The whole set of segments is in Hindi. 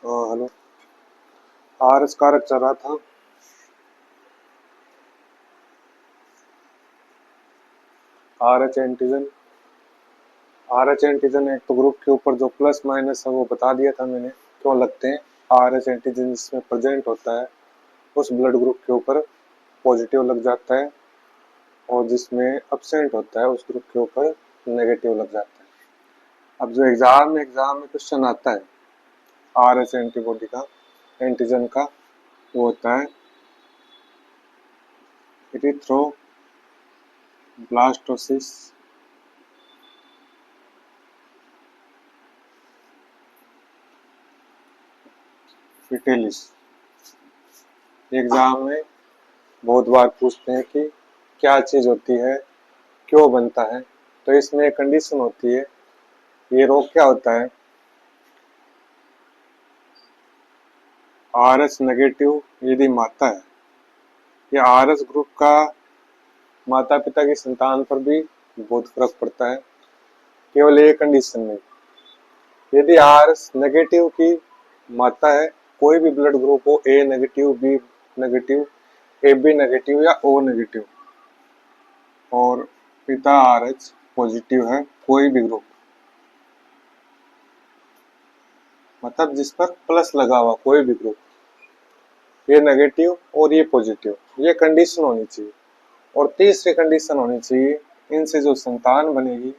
हेलो। आरएच कारक चल रहा था। आर एच एंटीजन एक तो ग्रुप के ऊपर जो प्लस माइनस है वो बता दिया था मैंने, क्यों लगते हैं। आर एच एंटीजन जिसमें प्रेजेंट होता है उस ब्लड ग्रुप के ऊपर पॉजिटिव लग जाता है, और जिसमें एब्सेंट होता है उस ग्रुप के ऊपर नेगेटिव लग जाता है। अब जो एग्जाम में क्वेश्चन आता है आर एच एंटीबॉडी का, एंटीजन का, वो होता है इरिथ्रोब्लास्टोसिस फिटेलिस। एग्जाम में बहुत बार पूछते हैं कि क्या चीज होती है, क्यों बनता है। तो इसमें एक कंडीशन होती है। ये रोग क्या होता है, आर एच नेगेटिव यदि माता है, या आर एच ग्रुप का माता पिता की संतान पर भी बहुत फर्क पड़ता है। केवल एक कंडीशन में, यदि आर एच नेगेटिव की माता है, कोई भी ब्लड ग्रुप हो, A negative, B negative, A B negative या ओ नेगेटिव, और पिता आर एच पॉजिटिव है, कोई भी ग्रुप, मतलब जिस पर प्लस लगा हुआ कोई भी ग्रुप, ये नेगेटिव और ये पॉजिटिव, ये कंडीशन होनी चाहिए। और तीसरी कंडीशन होनी चाहिए, इनसे जो संतान बनेगी।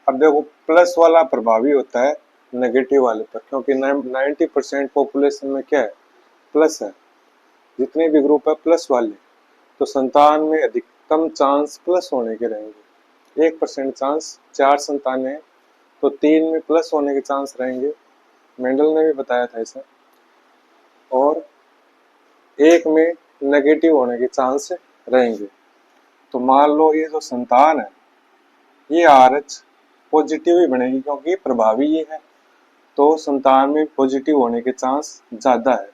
अब देखो, प्लस वाला प्रभावी होता है नेगेटिव वाले पर, क्योंकि 90% पॉपुलेशन में क्या है, प्लस है। जितने भी ग्रुप है प्लस वाले, तो संतान में अधिकतम चांस प्लस होने के रहेंगे। 1% चांस, 4 संतानें हैं तो 3 में प्लस होने के चांस रहेंगे, मेंडल ने भी बताया था ऐसा। और एक में नेगेटिव होने के चांस रहेंगे। तो मान लो ये जो संतान है ये आर एच पॉजिटिव ही बनेगी, क्योंकि प्रभावी ये है, तो संतान में पॉजिटिव होने के चांस ज्यादा है।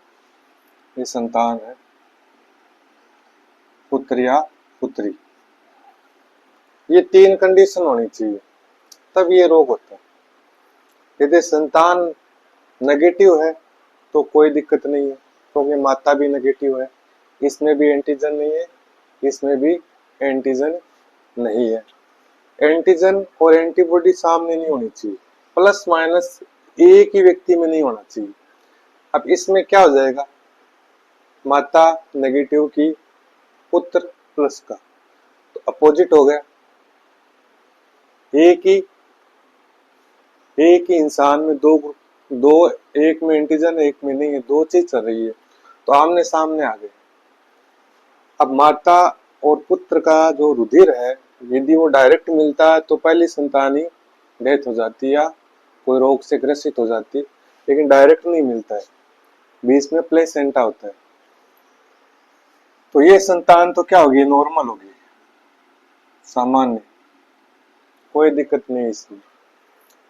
ये संतान है पुत्र या पुत्री। ये 3 कंडीशन होनी चाहिए, तब ये रोग होता है। यदि संतान नेगेटिव है तो कोई दिक्कत नहीं है, क्योंकि माता भी नेगेटिव है, इसमें भी एंटीजन नहीं है, इसमें भी एंटीजन नहीं है। एंटीजन और एंटीबॉडी सामने नहीं होनी चाहिए, प्लस माइनस एक ही व्यक्ति में नहीं होना चाहिए। अब इसमें क्या हो जाएगा, माता नेगेटिव की, पुत्र प्लस का, तो अपोजिट हो गया। एक ही इंसान में दो, एक में एंटीजन एक में नहीं है, दो चीज चल रही है, तो आमने सामने आ गए। अब माता और पुत्र का जो रुधिर है, यदि वो डायरेक्ट मिलता है तो पहली संतान ही डेथ हो जाती है या कोई रोग से ग्रसित हो जाती है, लेकिन डायरेक्ट नहीं मिलता है, बीच में प्लेसेंटा होता है। तो ये संतान तो क्या होगी, नॉर्मल होगी, सामान्य, कोई दिक्कत नहीं इसमें।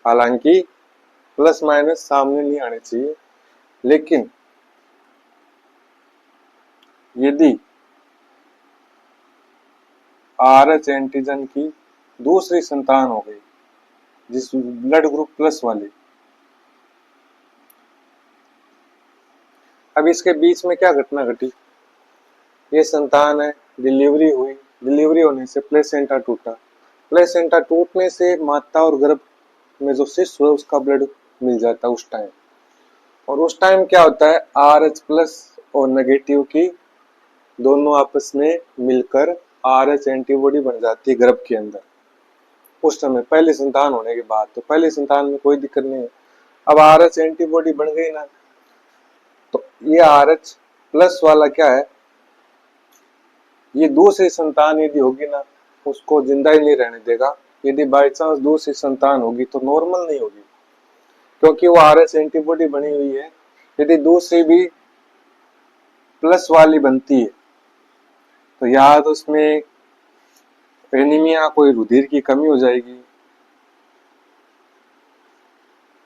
हालांकि प्लस माइनस सामने नहीं आने चाहिए, लेकिन यदि आर एच एंटीजन की दूसरी संतान हो गई जिस ब्लड ग्रुप प्लस वाली, अब इसके बीच में क्या घटना घटी, ये संतान है, डिलीवरी हुई, डिलीवरी होने से प्लेसेंटा टूटा, प्लेसेंटा टूटने से माता और गर्भ में जो शिशु है उसका ब्लड मिल जाता है उस टाइम। और उस टाइम क्या होता है, आर एच प्लस और नेगेटिव की दोनों आपस में मिलकर आर एच एंटीबॉडी बन जाती है गर्भ के अंदर। उस समय पहली संतान होने के बाद, तो पहली संतान में कोई दिक्कत नहीं है। अब आर एच एंटीबॉडी बन गई ना, तो ये आर एच प्लस वाला क्या है, ये दूसरी संतान यदि होगी ना, उसको जिंदा ही नहीं रहने देगा। यदि बाई चांस दूसरी संतान होगी तो नॉर्मल नहीं होगी, क्योंकि वो आर एच एंटीबॉडी बनी हुई है। यदि दूसरी भी प्लस वाली बनती है तो या तो उसमें एनीमिया, कोई रुधिर की कमी हो जाएगी,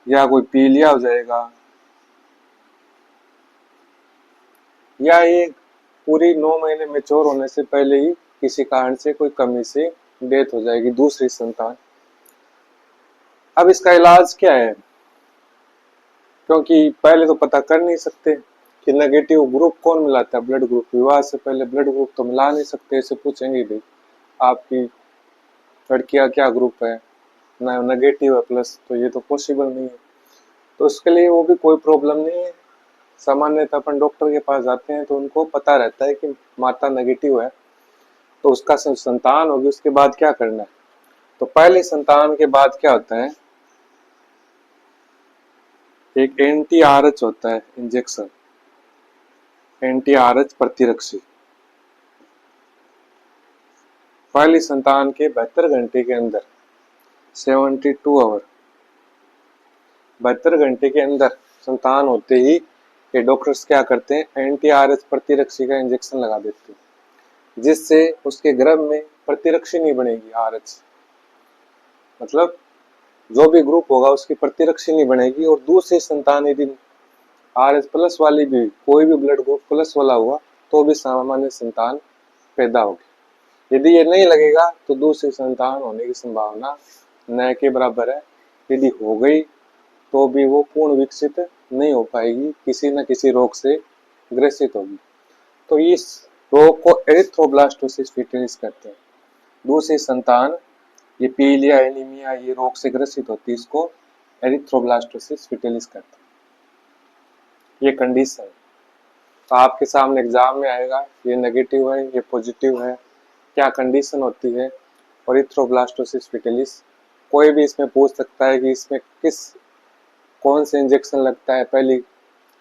या कोई पीलिया हो जाएगा, या ये पूरी 9 महीने मैच्योर होने से पहले ही किसी कारण से कोई कमी से डेथ हो जाएगी दूसरी संतान। अब इसका इलाज क्या है, क्योंकि पहले तो पता कर नहीं सकते कि नेगेटिव ग्रुप कौन मिलाता है ब्लड ग्रुप। विवाह से पहले ब्लड ग्रुप तो मिला नहीं सकते, ऐसे पूछेंगे भाई आपकी लड़की का क्या ग्रुप है, ना नेगेटिव है प्लस, तो ये तो पॉसिबल नहीं है। तो उसके लिए वो भी कोई प्रॉब्लम नहीं है। सामान्यतः अपन डॉक्टर के पास जाते हैं तो उनको पता रहता है कि माता नेगेटिव है, तो उसका संतान होगी, उसके बाद क्या करना है। तो पहले संतान के बाद क्या होता है, एक एंटी आरएच होता है इंजेक्शन, एंटी आरएच प्रतिरक्षी। पहली संतान के 72 घंटे के अंदर 72 आवर 72 घंटे के अंदर संतान होते ही ये डॉक्टर्स क्या करते हैं, एंटी आरएच प्रतिरक्षी का इंजेक्शन लगा देते हैं, जिससे उसके गर्भ में प्रतिरक्षी नहीं बनेगी। आरएच मतलब जो भी ग्रुप होगा उसकी प्रतिरक्षी नहीं बनेगी, और दूसरी संतान यदि आरएच प्लस वाली भी, कोई भी ब्लड ग्रुप प्लस वाला हुआ तो भी सामान्य संतान पैदा होगी। यदि ये नहीं लगेगा तो दूसरी संतान होने की संभावना न के बराबर है। यदि हो गई तो भी वो पूर्ण विकसित नहीं हो पाएगी, किसी न किसी रोग से ग्रसित होगी। तो इस रोग को एरिथ्रोब्लास्टोसिस फिटिलिस कहते हैं। दूसरी संतान ये पीलिया एनीमिया ये रोग से ग्रसित होती है, इसको एरिथ्रोब्लास्टोसिस फिटिलिस कहते हैं। ये कंडीशन तो आपके सामने एग्जाम में आएगा, ये नेगेटिव है ये पॉजिटिव है, क्या कंडीशन होती है एरिथ्रोब्लास्टोसिस फिटिलिस। कोई भी इसमें पूछ सकता है कि इसमें कौन से इंजेक्शन लगता है पहली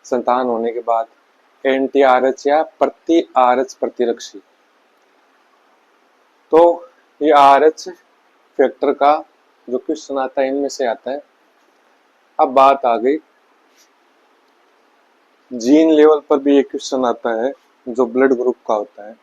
संतान होने के बाद, एंटी आरएच या प्रति आरएच प्रतिरक्षी। तो ये आरएच फैक्टर का जो क्वेश्चन आता है इनमें से आता है। अब बात आ गई जीन लेवल पर भी एक क्वेश्चन आता है जो ब्लड ग्रुप का होता है।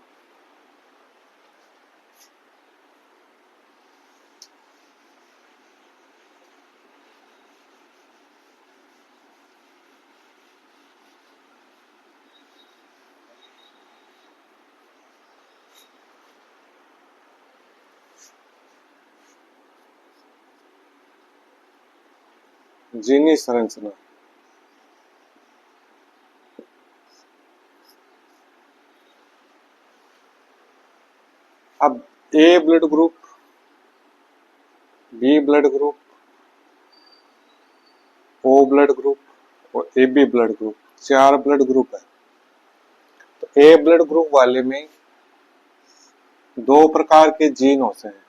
जीनी संरचना। अब A blood group, B blood group, O blood group और A B blood group, 4 blood group है। तो ए ब्लड ग्रुप वाले में 2 प्रकार के जीन होते हैं।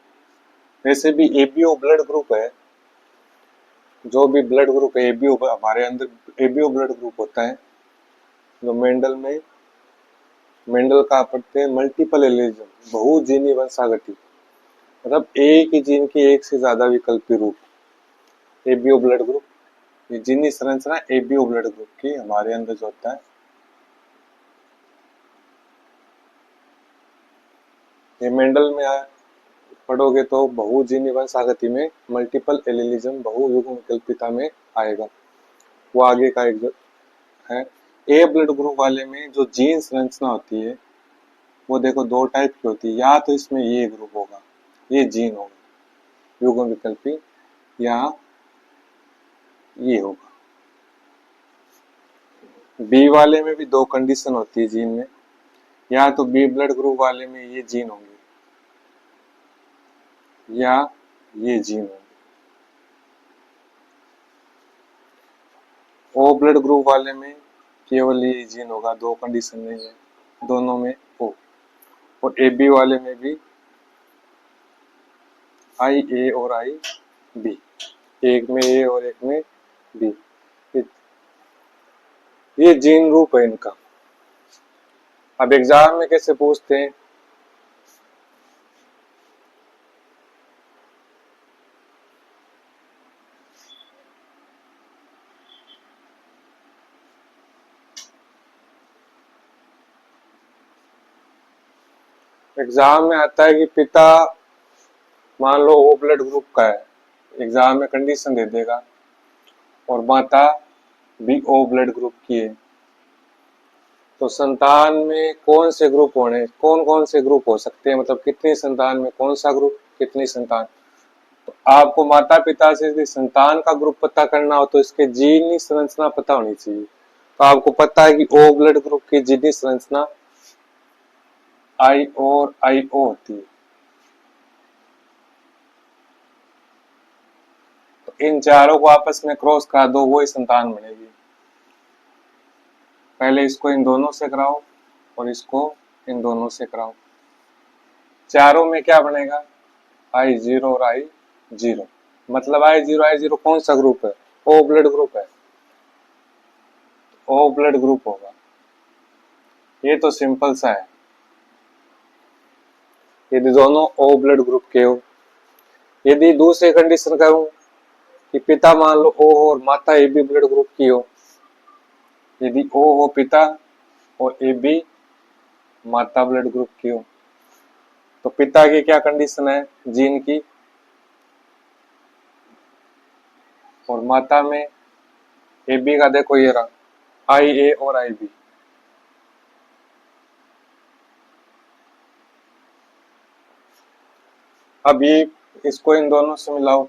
वैसे भी एबीओ ब्लड ग्रुप है, जो भी ब्लड ग्रुप है एबीओ, हमारे अंदर एबीओ ब्लड ग्रुप होता है, जो मेंडल का पढ़ते हैं मल्टीपल एलिज्म, बहुजीनी वंशागति, मतलब एक ही जीन के एक से ज्यादा विकल्पी रूप, एबीओ ब्लड ग्रुप। ये जीनी संरचना एबीओ ब्लड ग्रुप की हमारे अंदर जो होता है, ये मेंडल में पढ़ोगे तो बहुजीनी वंशागति में मल्टीपल एलिलिज्म बहुयुग्म विकल्पिता में आएगा, वो आगे का एक है। ए ब्लड ग्रुप वाले में जो जीन संरचना होती है वो देखो 2 टाइप की होती है, या तो इसमें ये ग्रुप होगा, ये जीन होगा युग्म विकल्पी, या ये होगा। बी वाले में भी 2 कंडीशन होती है जीन में, या तो बी ब्लड ग्रुप वाले में ये जीन होंगे या ये जीन होंगे। ओ ब्लड ग्रुप वाले में केवल ये जीन होगा, 2 कंडीशन नहीं है, दोनों में ओ। और ए बी वाले में भी आई ए और आई बी, एक में ए और एक में बी, ये जीन रूप है इनका। अब एग्जाम में कैसे पूछते हैं, एग्जाम में आता है कि पिता मान लो ओ ब्लड ग्रुप का है, एग्जाम में कंडीशन दे देगा, और माता भी ओ ब्लड ग्रुप की है, तो संतान में कौन से ग्रुप होने, कौन कौन से ग्रुप हो सकते हैं, मतलब कितनी संतान में कौन सा ग्रुप, कितनी संतान। तो आपको माता पिता से यदि संतान का ग्रुप पता करना हो तो इसके जीनी संरचना पता होनी चाहिए। तो आपको पता है कि ओ ब्लड ग्रुप की जीनी संरचना आई और आई ओ होती है। तो इन चारों को आपस में क्रॉस करा दो, वो ही संतान बनेगी। पहले इसको इन दोनों से कराओ और इसको इन दोनों से कराओ। चारों में क्या बनेगा? I0 और I0। मतलब I0 कौन सा ग्रुप है? ओ ब्लड ग्रुप है, ओ ब्लड ग्रुप होगा। ये तो सिंपल सा है। यदि दोनों ओ ब्लड ग्रुप के हो, यदि दूसरी कंडीशन करूं कि पिता मान लो ओ और माता ए बी ब्लड ग्रुप की हो, यदि ओ हो पिता और ए बी माता ब्लड ग्रुप की हो, तो पिता की क्या कंडीशन है जीन की, और माता में ए बी का देखो ये रहा आई ए और आई बी। अब ये इसको इन दोनों से मिलाओ,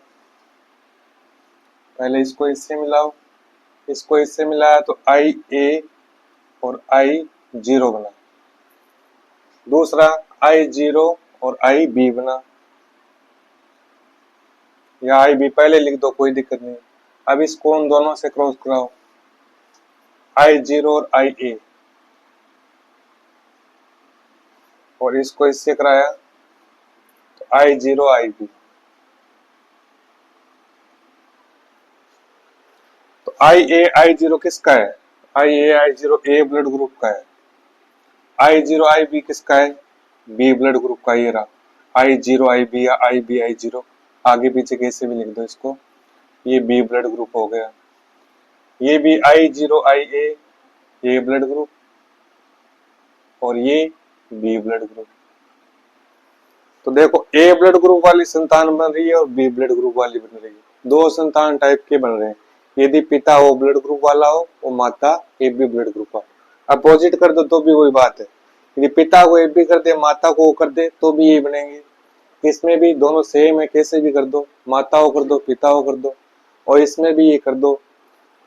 पहले इसको इससे मिलाओ, इसको इससे मिलाया तो आई ए और I0 बना। दूसरा I0 और आई बी बना, या आई बी पहले लिख दो, कोई दिक्कत नहीं। अब इसको उन दोनों से क्रॉस कराओ, I0 और आई ए, और इसको इससे कराया तो I0 आई बी। तो I0 किसका है? I0 ए ब्लड ग्रुप का है। I0 आई बी किसका है? बी ब्लड ग्रुप का। ये रहा I0 आई बी या I0, आगे पीछे कैसे भी लिख दो इसको, ये बी ब्लड ग्रुप हो गया। ये भी I0 आई ए ब्लड ग्रुप, और ये बी ब्लड ग्रुप। तो देखो ए ब्लड ग्रुप वाली संतान बन रही है और बी ब्लड ग्रुप वाली बन रही है, दो संतान टाइप के बन रहे हैं। यदि पिता ओ ब्लड ग्रुप वाला हो और माता ए बी ब्लड ग्रुप वाला, अपोजिट कर दो तो भी वही बात है। यदि पिता को ए बी कर दे माता को ओ कर दे तो भी ये बनेंगे। इसमें भी दोनों सेम है, कैसे भी कर दो, माता ओ कर दो पिता ओ कर दो, और इसमें भी ये कर दो।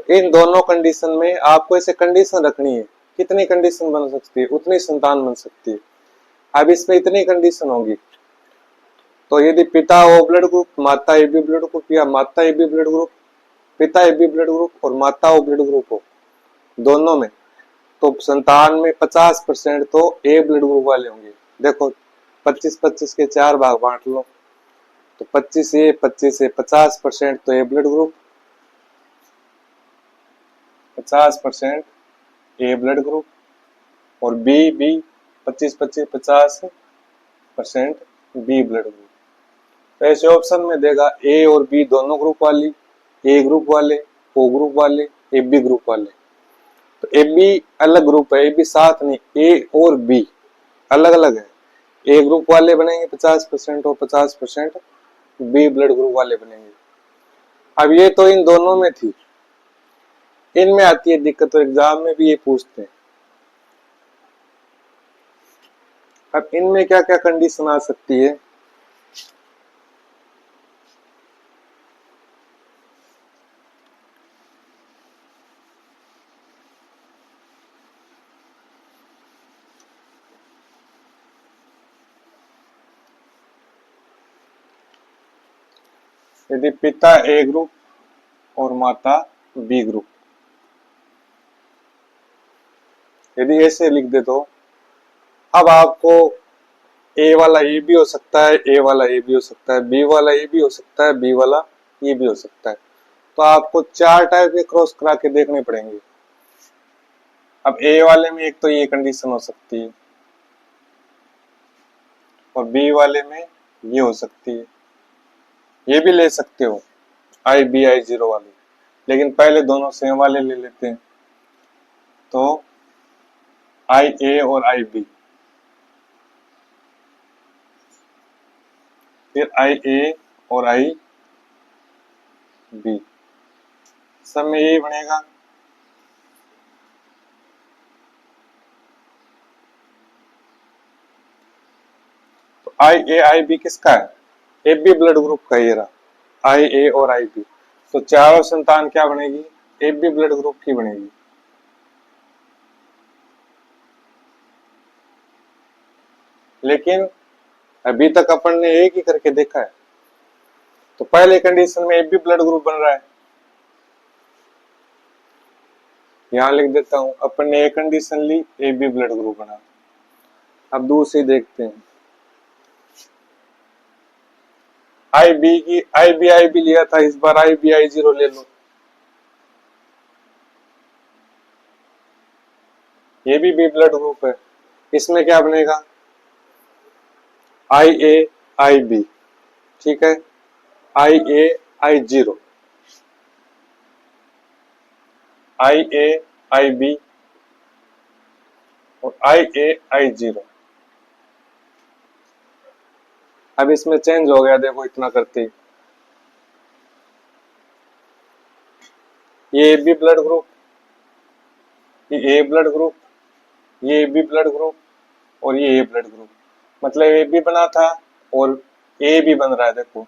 इन दोनों कंडीशन में आपको ऐसे कंडीशन रखनी है, कितनी कंडीशन बन सकती है उतनी संतान बन सकती है। अब इसमें इतनी कंडीशन होगी, तो यदि पिता ओ ब्लड ग्रुप माता ए बी ब्लड ग्रुप, या माता ए बी ब्लड ग्रुप पिता ए बी ब्लड ग्रुप और माता ओ ब्लड ग्रुप हो दोनों में, तो संतान में 50% तो ए ब्लड ग्रुप वाले होंगे। देखो 25-25 के 4 भाग बांट लो, तो 25 ए 50% तो A blood group, 50% A blood group, और B B 25-25-50% B blood group. तो ऐसे ऑप्शन में देगा ए और बी दोनों ग्रुप वाली, ए ग्रुप वाले, ओ ग्रुप वाले, ए बी ग्रुप वाले। तो ए बी अलग ग्रुप है, ए बी साथ नहीं, ए और बी अलग अलग है। ए ग्रुप वाले बनेंगे 50% और 50% बी ब्लड ग्रुप वाले बनेंगे। अब ये तो इन दोनों में थी, इनमें आती है दिक्कत, तो एग्जाम में भी ये पूछते हैं। अब इनमें क्या क्या कंडीशन आ सकती है? यदि पिता ए ग्रुप और माता बी ग्रुप, यदि ऐसे लिख दे तो अब आपको ए वाला ए भी हो सकता है, ए वाला ए भी हो सकता है, बी वाला ए भी हो सकता है, बी वाला ये भी हो सकता है। तो आपको 4 टाइप के क्रॉस करा के देखने पड़ेंगे। अब ए वाले में एक तो ये कंडीशन हो सकती है, और बी वाले में ये हो सकती है, ये भी ले सकते हो I0 वाली, लेकिन पहले दोनों सेम वाले ले लेते हैं। तो IA और IB, फिर IA और IB, सब में यही बनेगा। तो IA IB किसका है? AB ब्लड ग्रुप का, ये रहा आई ए और आई बी, तो चारों संतान क्या बनेगी, ए बी ब्लड ग्रुप की बनेगी। लेकिन अभी तक अपन ने एक ही करके देखा है, तो पहले कंडीशन में ए बी ब्लड ग्रुप बन रहा है, यहां लिख देता हूं, अपन ने एक कंडीशन ली, ए बी ब्लड ग्रुप बना। अब दूसरी देखते हैं, आई बी लिया था, इस बार आई बी आई जीरो ले लो, ये भी बी ब्लड ग्रुप है, इसमें क्या बनेगा, आई ए आई बी, ठीक है, आई A I zero, I A I B और आई ए आई जीरो। अब इसमें चेंज हो गया, देखो इतना करते, ये बी ब्लड ग्रुप, ये ए ब्लड ग्रुप, ये बी ब्लड ग्रुप और ये ए ब्लड ग्रुप, मतलब ए बी बना था और ए भी बन रहा है, देखो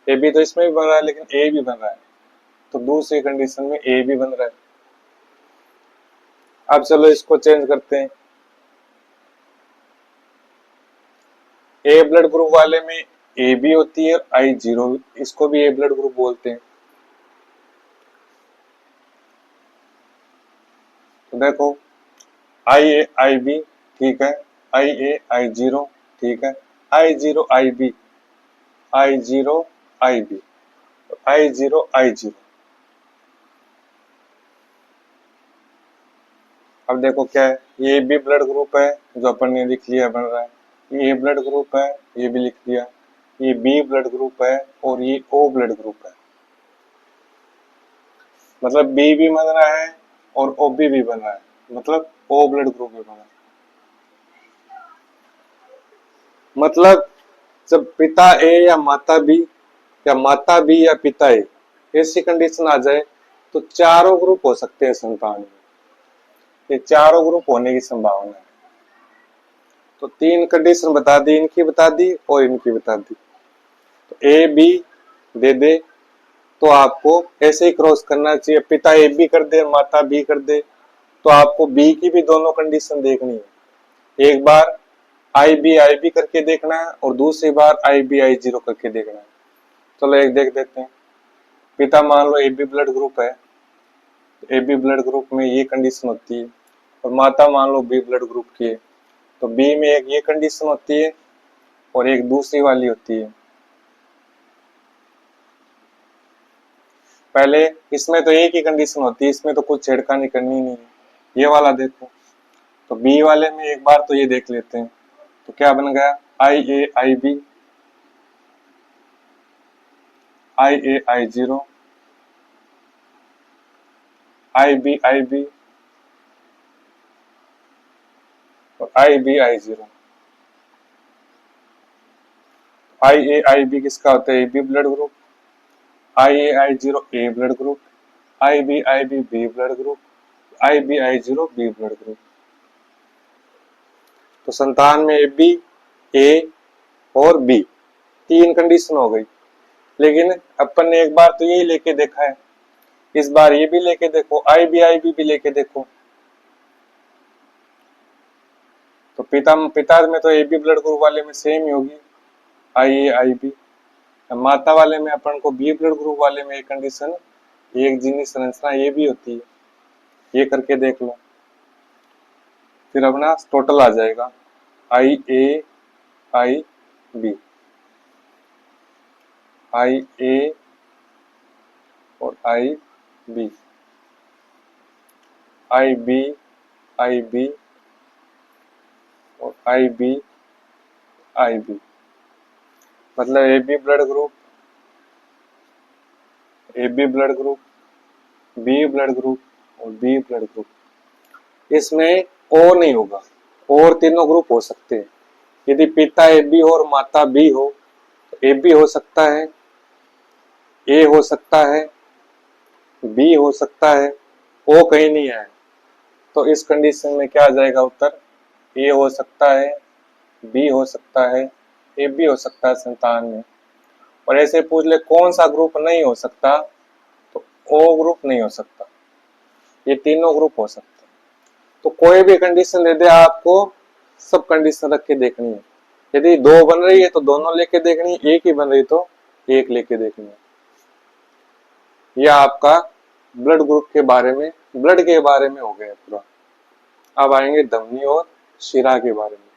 ए बी तो इसमें भी बन रहा है लेकिन ए भी बन रहा है, तो दूसरी कंडीशन में ए भी बन रहा है। अब चलो इसको चेंज करते हैं, ए ब्लड ग्रुप वाले में ए बी होती है, आई जीरो, इसको भी ए ब्लड ग्रुप बोलते हैं। तो देखो आई ए आई बी, ठीक है, आई ए आई जीरो, ठीक है, आई zero I B, I zero I B, I zero I zero. अब देखो क्या है, ये बी ब्लड ग्रुप है जो अपन ने लिख लिया बन रहा है, ये ए ब्लड ग्रुप है, ये भी लिख लिया, ये बी ब्लड ग्रुप है और ये ओ ब्लड ग्रुप है, मतलब बी भी बन रहा है और ओ बी भी बन रहा है, मतलब ओ ब्लड ग्रुप भी बन रहा है। मतलब जब पिता ए या माता बी या माता बी या पिता ए, ऐसी कंडीशन आ जाए तो चारों ग्रुप हो सकते हैं संतान में, ये चारों ग्रुप होने की संभावना है। तो तीन कंडीशन बता दी, इनकी बता दी और इनकी बता दी, तो ए बी दे दे तो आपको ऐसे ही क्रॉस करना चाहिए, पिता ए बी कर दे माता बी कर दे तो आपको बी की भी दोनों कंडीशन देखनी है, एक बार आई बी करके देखना है और दूसरी बार आई बी आई जीरो करके देखना है। चलो एक देख देते हैं, पिता मान लो ए बी ब्लड ग्रुप है, ए बी ब्लड ग्रुप में ये कंडीशन होती है, और माता मान लो बी ब्लड ग्रुप की है, तो बी में एक ये कंडीशन होती है और एक दूसरी वाली होती है। पहले इसमें तो एक ही कंडीशन होती है, इसमें तो कुछ छेड़खानी करनी नहीं है, ये वाला देखो, तो बी वाले में एक बार तो ये देख लेते हैं, तो क्या बन गया, I A I B, I A I zero, I B और I B I zero. I A I B किसका होता है, A B blood group, I A I zero A blood group, I B B blood group, I B I zero B blood group. तो संतान में ए बी, ए और बी, तीन कंडीशन हो गई, लेकिन अपन ने एक बार तो यही लेके देखा है, इस बार ये भी लेके देखो, आई बी भी लेके देखो, तो पिता में तो ए बी ब्लड ग्रुप वाले में सेम ही होगी, आई ए आई बी, माता वाले में अपन को बी ब्लड ग्रुप वाले में एक कंडीशन, एक जीनी संरचना ये भी होती है, ये करके देख लो, फिर अपना टोटल आ जाएगा, आई ए आई बी, आई ए और आई बी, आई बी और आई बी, मतलब A B blood group, A B blood group, B blood group और बी ब्लड ग्रुप, इसमें ओ नहीं होगा, और तीनों ग्रुप हो सकते हैं, यदि पिता ए बी हो और माता बी हो तो ए बी हो सकता है, ए हो सकता है, बी हो सकता है, ओ कहीं नहीं है, तो इस कंडीशन में क्या आ जाएगा उत्तर, ए हो सकता है, बी हो सकता है, ए बी हो सकता है संतान में, और ऐसे पूछ ले कौन सा ग्रुप नहीं हो सकता, तो ओ ग्रुप नहीं हो सकता, ये तीनों ग्रुप हो सकते हैं। तो कोई भी कंडीशन दे दे आपको, सब कंडीशन रख के देखनी है। यदि दो बन रही है तो दोनों लेके देखनी, एक ही बन रही तो एक लेके देखनी है। यह आपका ब्लड ग्रुप के बारे में, ब्लड के बारे में हो गया पूरा। अब आएंगे धमनी और शिरा के बारे में।